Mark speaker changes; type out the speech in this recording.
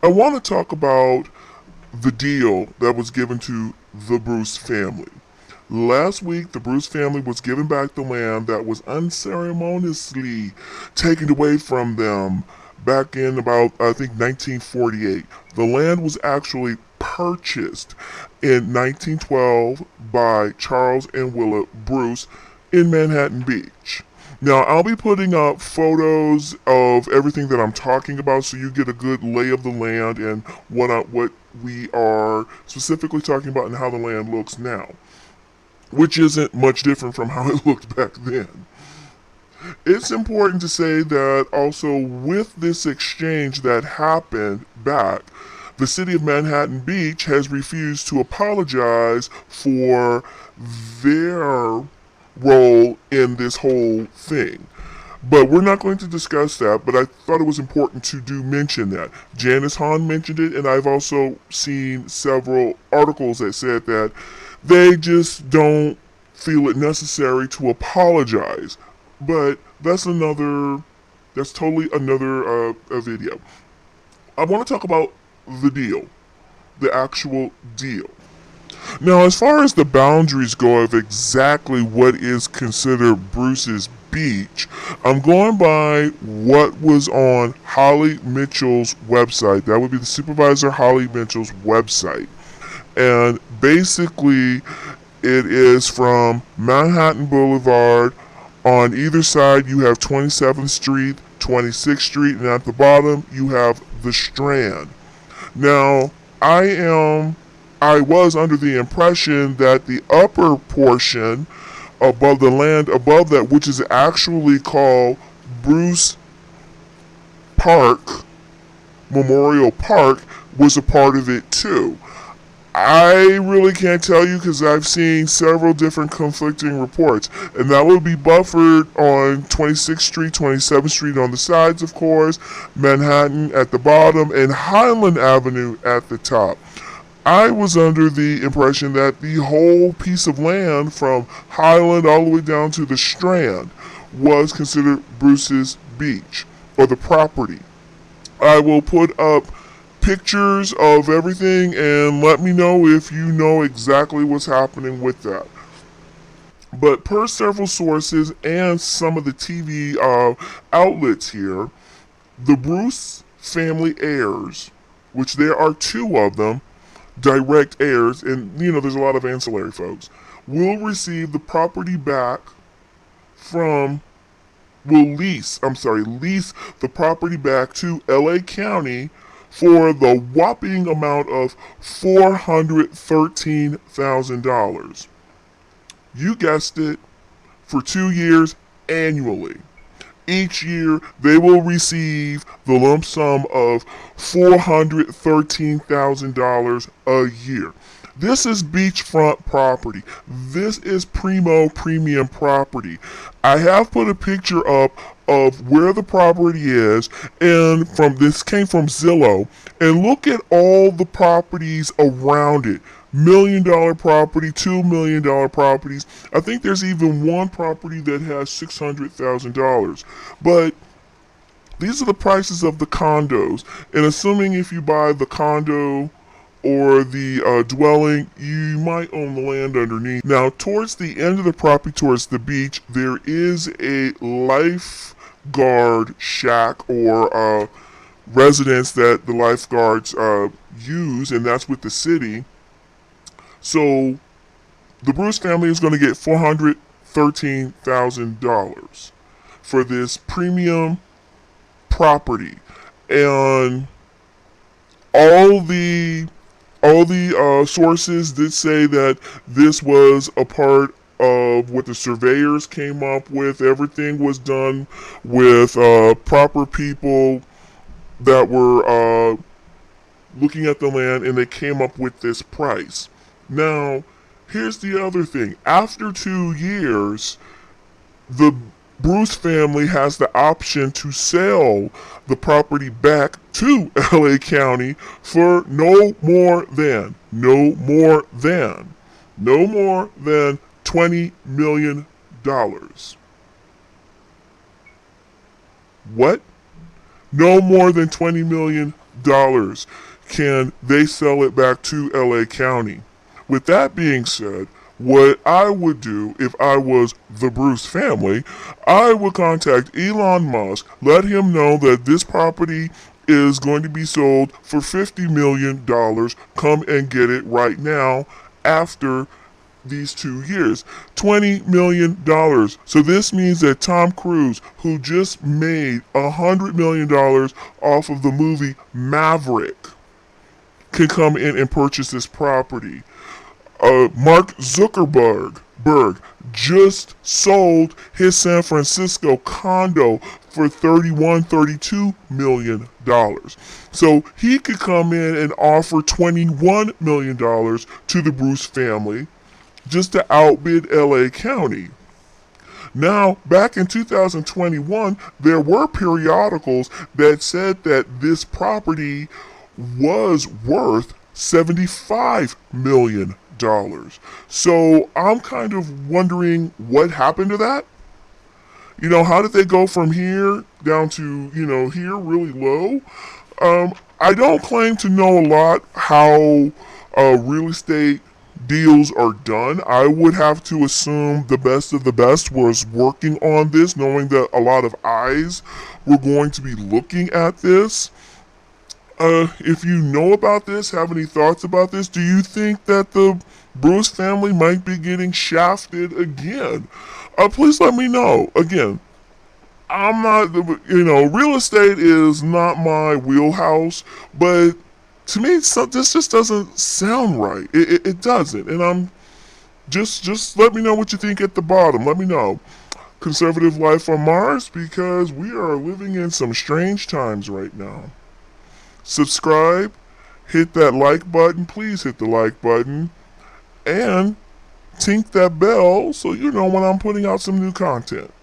Speaker 1: I want to talk about the deal that was given to the Bruce family. Last week, the Bruce family was given back the land that was unceremoniously taken away from them back in about, I think, 1948. The land was actually purchased in 1912 by Charles and Willa Bruce in Manhattan Beach. Now, I'll be putting up photos of everything that I'm talking about so you get a good lay of the land and what we are specifically talking about and how the land looks now, which isn't much different from how it looked back then. It's important to say that also with this exchange that happened back, the city of Manhattan Beach has refused to apologize for their role in this whole thing. But we're not going to discuss that, but I thought it was important to do mention that. Janice Hahn mentioned it, and I've also seen several articles that said that they just don't feel it necessary to apologize. But that's totally another video. I want to talk about the deal, the actual deal. Now, as far as the boundaries go of exactly what is considered Bruce's beach, I'm going by what was on Holly Mitchell's website. That would be the supervisor Holly Mitchell's website. And basically, it is from Manhattan Boulevard. On either side, you have 27th Street, 26th Street, and at the bottom, you have the Strand. Now, I was under the impression that the upper portion above the land above that, which is actually called Bruce Park, Memorial Park, was a part of it too. I really can't tell you because I've seen several different conflicting reports. And that would be buffered on 26th Street, 27th Street on the sides, of course, Manhattan at the bottom, and Highland Avenue at the top. I was under the impression that the whole piece of land from Highland all the way down to the Strand was considered Bruce's beach, or the property. I will put up pictures of everything and let me know if you know exactly what's happening with that. But per several sources and some of the TV outlets here, the Bruce family heirs, which there are two of them, direct heirs, and there's a lot of ancillary folks, will receive the property back from, lease the property back to LA County for the whopping amount of $413,000. You guessed it, for 2 years annually. Each year, they will receive the lump sum of $413,000 a year. This is beachfront property. This is premium property. I have put a picture up of where the property is, and this came from Zillow, and look at all the properties around it. $1 million property, $2 million properties. I think there's even one property that has $600,000. But these are the prices of the condos. And assuming if you buy the condo or the dwelling, you might own the land underneath. Now, towards the end of the property, towards the beach, there is a lifeguard shack or residence that the lifeguards use, and that's with the city. So the Bruce family is going to get $413,000 for this premium property, and all the sources did say that this was a part of what the surveyors came up with. Everything was done with proper people that were looking at the land, and they came up with this price. Now, here's the other thing. After 2 years, the Bruce family has the option to sell the property back to LA County for no more than $20 million. What? No more than $20 million. can they sell it back to LA County. With that being said, what I would do if I was the Bruce family, I would contact Elon Musk, let him know that this property is going to be sold for $50 million. Come and get it right now after these 2 years. $20 million. So this means that Tom Cruise, who just made $100 million off of the movie Maverick, can come in and purchase this property. Mark Zuckerberg just sold his San Francisco condo for $31-32 million. So he could come in and offer $21 million to the Bruce family just to outbid LA County. Now, back in 2021, there were periodicals that said that this property was worth $75 million. So I'm kind of wondering what happened to that. How did they go from here down to, here really low? I don't claim to know a lot how real estate deals are done. I would have to assume the best of the best was working on this, knowing that a lot of eyes were going to be looking at this. If you know about this, have any thoughts about this, do you think that the Bruce family might be getting shafted again? Please let me know. Again, I'm not, real estate is not my wheelhouse, but to me, this just doesn't sound right. It doesn't. And I'm just let me know what you think at the bottom. Let me know. Conservative life on Mars, because we are living in some strange times right now. Subscribe, hit that like button, please hit the like button, and tink that bell so you know when I'm putting out some new content.